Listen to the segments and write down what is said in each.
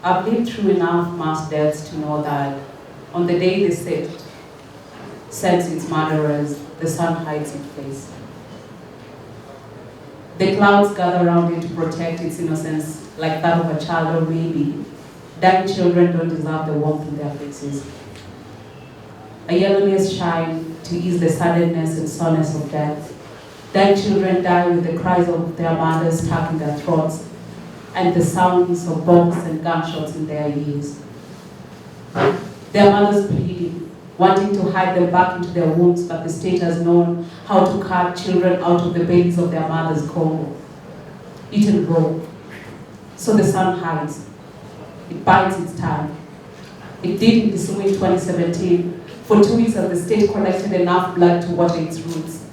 I've lived through enough mass deaths to know that on the day the state sends its murderers, the sun hides its face. The clouds gather around it to protect its innocence, like that of a child or baby. Dying children don't deserve the warmth in their faces. A yellowness shine to ease the suddenness and soreness of death. Dying children die with the cries of their mothers stuck in their throats and the sounds of bombs and gunshots in their ears. Their mothers pleading, wanting to hide them back into their wombs, but the state has known how to cut children out of the bellies of their mothers, Congo, eaten raw. So the sun hides. It bites its time. It did in Kisumu in 2017. For 2 weeks as the state collected enough blood to water its roots.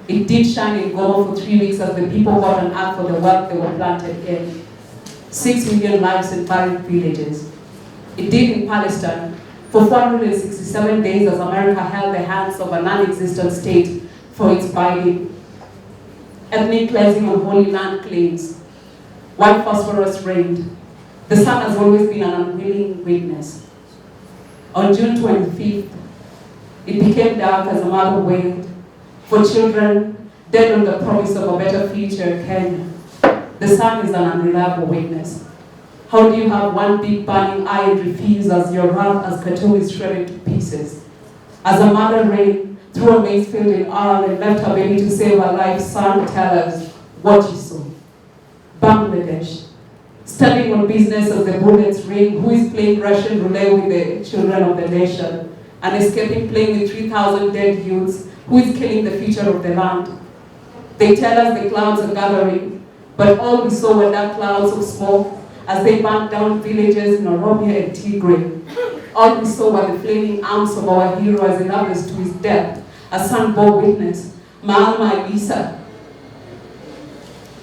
It did shine in Goma for 3 weeks as the people got an act for the wealth they were planted in. 6 million lives in 5 villages. It did in Palestine for 467 days as America held the hands of a non-existent state for its binding. Ethnic cleansing on Holy Land claims. White phosphorus reigned. The sun has always been an unwilling witness. On June 25th, it became dark as a mother wailed for children dead on the promise of a better future in Kenya. The sun is an unreliable witness. How do you have one big burning eye and refuse as your wrath as Khartoum is shredded to pieces? As a mother ran through a maize field in Aral and left her baby to save her life, son, tell us what you saw. Bangladesh, standing on business as the bullets ring, who is playing Russian roulette with the children of the nation, and escaping playing with 3,000 dead youths, who is killing the future of the land. They tell us the clouds are gathering, but all we saw were dark clouds of smoke as they burnt down villages in Nairobi and Tigray. All we saw were the flaming arms of our hero as he loved to his death, a son bore witness, Maalma Isa.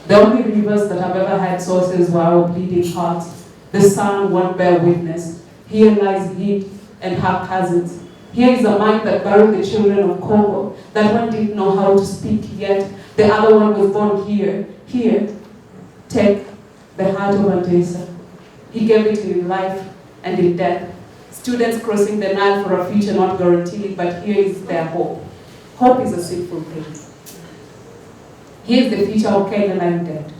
The only rivers that have ever had sources were our bleeding hearts. The sun won't bear witness. Here lies Gid and her cousins. Here is a mind that buried the children of Congo, that one didn't know how to speak yet. The other one was born here. Here, take the heart of Andesa. He gave it in life and in death. Students crossing the Nile for a future not guaranteed, but here is their hope. Hope is a sinful thing. Here is the future of Kenya lying dead.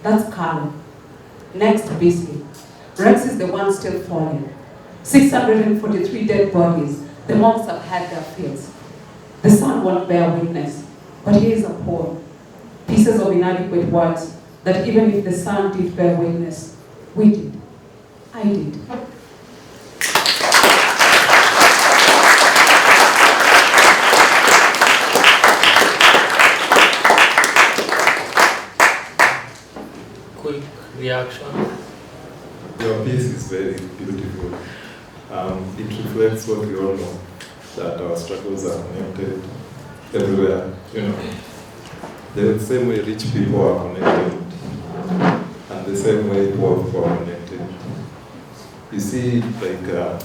That's Carlo. Next, Biscuit. Rex is the one still falling. 643 dead bodies. The monks have had their fills. The sun won't bear witness. But here is a poem. Pieces of inadequate words that even if the sun did bear witness, we did. I did. Quick reaction. Your piece is very beautiful. It reflects what we all know, that our struggles are connected everywhere. You know, the same way rich people are connected, and the same way poor people are connected. You see, like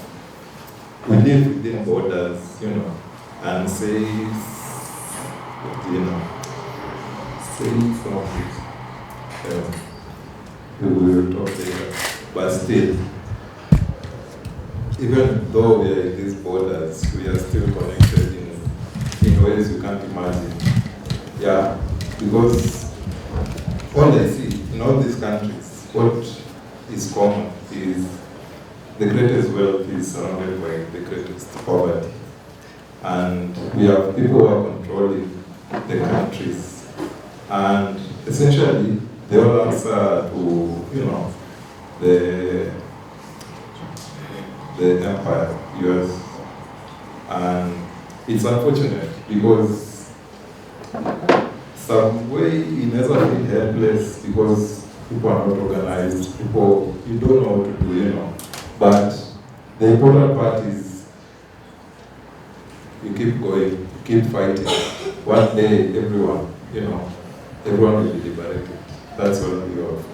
we live within borders, you know, and say some of it. We will talk later, but still, even though we are in these borders, we are still connected in ways you can't imagine. Yeah, because all I see in all these countries, what is common is the greatest wealth is surrounded by the greatest poverty. And we have people who are controlling the countries. And essentially, they all answer to, you know, the empire, US. And it's unfortunate because some way it never feel helpless because people are not organized, people, you don't know what to do, you know. But the important part is you keep going, you keep fighting. One day, everyone, you know, everyone will be liberated. That's what we have.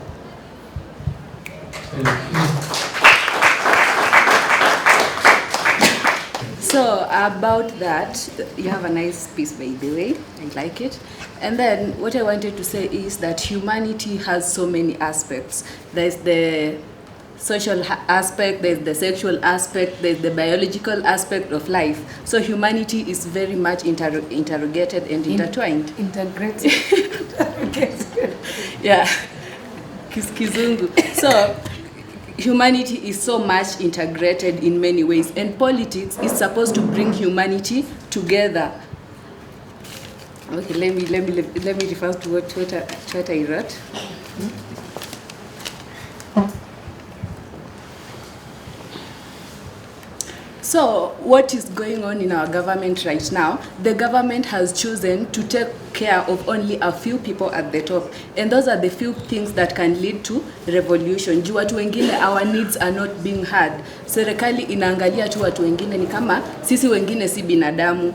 So about that, you have a nice piece, by the way. I like it. And then what I wanted to say is that humanity has so many aspects. There's the social aspect, there's the sexual aspect, there's the biological aspect of life. So humanity is very much interrogated and intertwined. Integrated. Yeah. Kizungu. So humanity is so much integrated in many ways, and politics is supposed to bring humanity together. Okay, let me refer to what I wrote. So what is going on in our government right now? The government has chosen to take care of only a few people at the top, and those are the few things that can lead to revolution. Juu watu wengine, our needs are not being heard. Serikali inaangalia tu watu wengine ni kama sisi wengine si binadamu.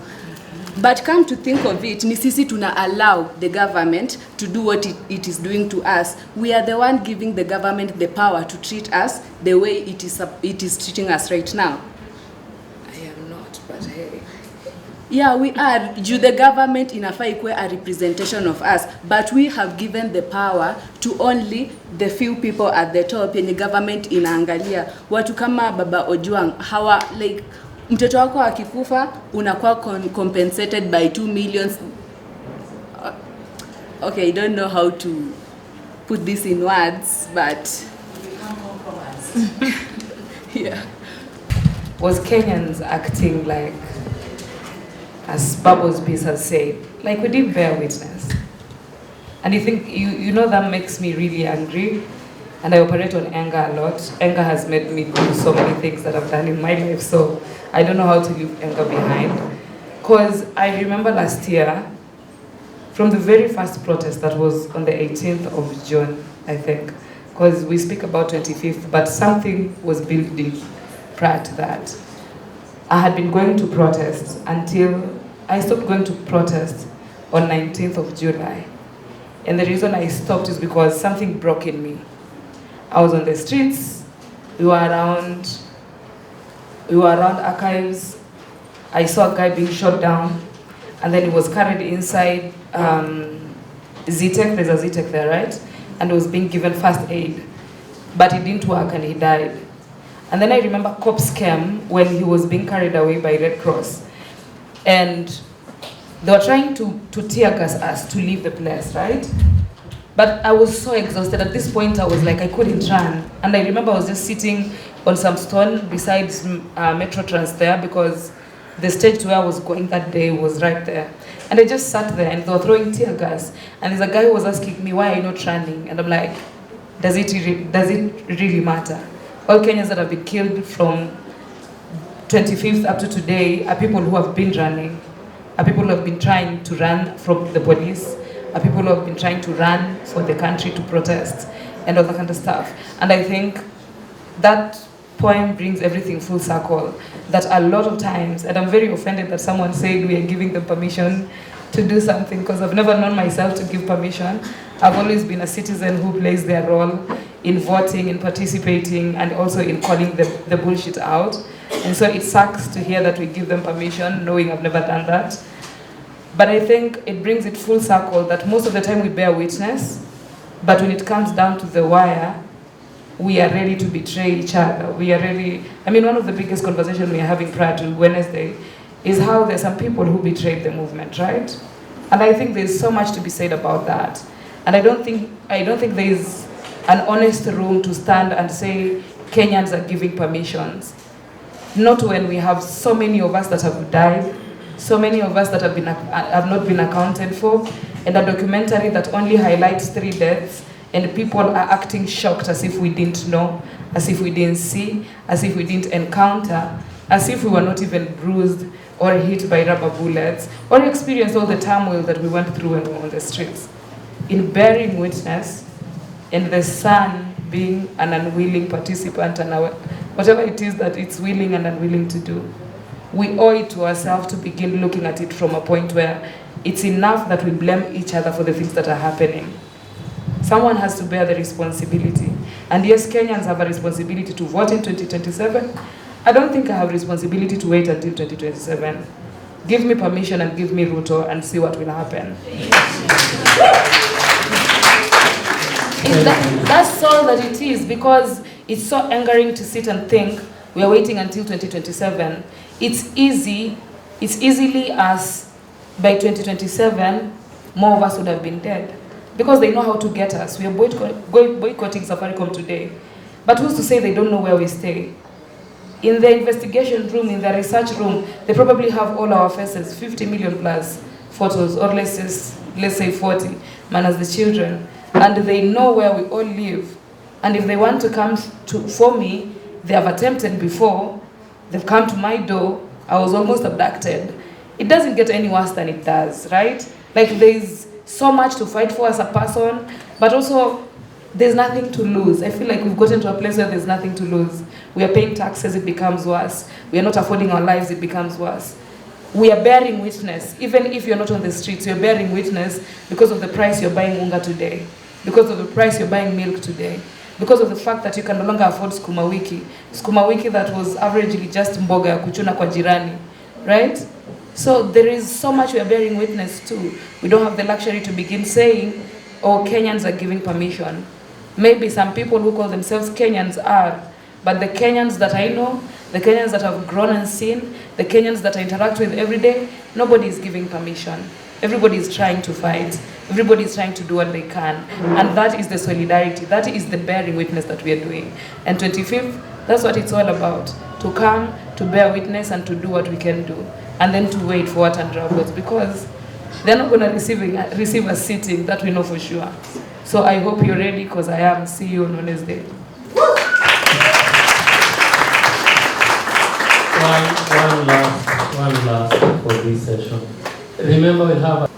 But come to think of it, ni sisi tuna allow the government to do what it is doing to us. We are the one giving the government the power to treat us the way it is treating us right now. Yeah, we are. The government inafaa ikuwe a representation of us, but we have given the power to only the few people at the top. Yenye government inaangalia watu kama Baba Ojwang, hawa like mtoto wako akikufa unakuwa compensated by 2 million. Okay, I don't know how to put this in words, but we can't compromise. Yeah. Was Kenyans acting like, as Bubbles Peace has said, like we didn't bear witness? And you know that makes me really angry, and I operate on anger a lot. Anger has made me do so many things that I've done in my life, so I don't know how to leave anger behind. Because I remember last year, from the very first protest that was on the 18th of June, I think, because we speak about 25th, but something was building prior to that. I had been going to protest until I stopped going to protest on 19th of July. And the reason I stopped is because something broke in me. I was on the streets, we were around archives. I saw a guy being shot down, and then he was carried inside ZTEC, there's a ZTEC there, right? And he was being given first aid, but it didn't work and he died. And then I remember cops came when he was being carried away by Red Cross. And they were trying to tear gas us to leave the place, right? But I was so exhausted. At this point, I was like, I couldn't run. And I remember I was just sitting on some stone besides Metro Trans there, because the stage to where I was going that day was right there. And I just sat there and they were throwing tear gas. And there's a guy who was asking me, why are you not running? And I'm like, does it really matter? All Kenyans that have been killed from 25th up to today are people who have been running, are people who have been trying to run from the police, are people who have been trying to run for the country to protest and all that kind of stuff. And I think that poem brings everything full circle, that a lot of times, and I'm very offended that someone said we are giving them permission to do something, because I've never known myself to give permission. I've always been a citizen who plays their role in voting, in participating, and also in calling the bullshit out. And so it sucks to hear that we give them permission, knowing I've never done that. But I think it brings it full circle that most of the time we bear witness, but when it comes down to the wire, we are ready to betray each other. We are ready. I mean, one of the biggest conversations we are having prior to Wednesday is how there's some people who betrayed the movement, right? And I think there's so much to be said about that. And I don't think there's an honest room to stand and say Kenyans are giving permissions. Not when we have so many of us that have died, so many of us that have not been accounted for, and a documentary that only highlights 3 deaths, and people are acting shocked as if we didn't know, as if we didn't see, as if we didn't encounter, as if we were not even bruised or hit by rubber bullets, or experienced all the turmoil that we went through when we were on the streets. In bearing witness, and the son being an unwilling participant, and whatever it is that it's willing and unwilling to do, we owe it to ourselves to begin looking at it from a point where it's enough that we blame each other for the things that are happening. Someone has to bear the responsibility. And yes, Kenyans have a responsibility to vote in 2027. I don't think I have a responsibility to wait until 2027. Give me permission and give me Ruto and see what will happen. That's all that it is, because It's so angering to sit and think we are waiting until 2027. It's easily as by 2027, more of us would have been dead. Because they know how to get us. We are boycotting Safaricom today. But who's to say they don't know where we stay? In the investigation room, in the research room, they probably have all our faces, 50 million plus photos, or let's say 40, minus the children. And they know where we all live. And if they want to come for me, they have attempted before, they've come to my door, I was almost abducted. It doesn't get any worse than it does, right? Like there's so much to fight for as a person, but also there's nothing to lose. I feel like we've gotten to a place where there's nothing to lose. We are paying taxes, it becomes worse. We are not affording our lives, it becomes worse. We are bearing witness. Even if you're not on the streets, you're bearing witness because of the price you're buying unga today, because of the price you're buying milk today, because of the fact that you can no longer afford sukuma wiki that was averagely just mboga ya kuchuna kwa jirani, right? So there is so much we are bearing witness to. We don't have the luxury to begin saying, oh, Kenyans are giving permission. Maybe some people who call themselves Kenyans are, but the Kenyans that I know, the Kenyans that have grown and seen, the Kenyans that I interact with every day, nobody is giving permission. Everybody is trying to fight. Everybody is trying to do what they can. And that is the solidarity. That is the bearing witness that we are doing. And 25th, that's what it's all about. To come, to bear witness, and to do what we can do. And then to wait for what unravels. Because they're not going to receive us sitting, that we know for sure. So I hope you're ready, because I am. See you on Wednesday. One last for this session. Remember, we have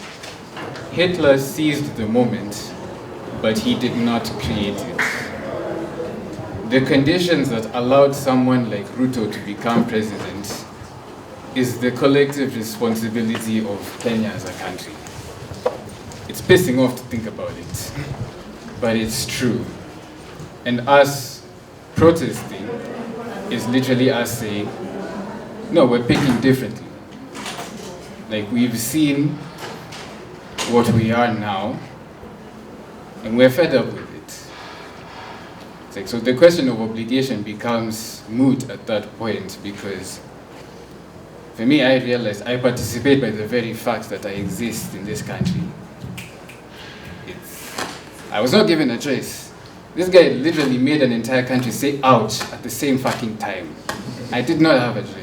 Hitler seized the moment, but he did not create it. The conditions that allowed someone like Ruto to become president is the collective responsibility of Kenya as a country. It's pissing off to think about it, but it's true. And us protesting is literally us saying, no, we're picking differently. Like, we've seen what we are now, and we're fed up with it. It's like, so the question of obligation becomes moot at that point, because for me, I realized I participate by the very fact that I exist in this country. I was not given a choice. This guy literally made an entire country say ouch at the same fucking time. I did not have a choice.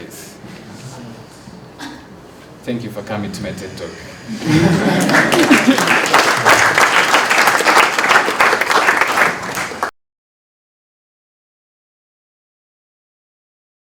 Thank you for coming to my TED Talk.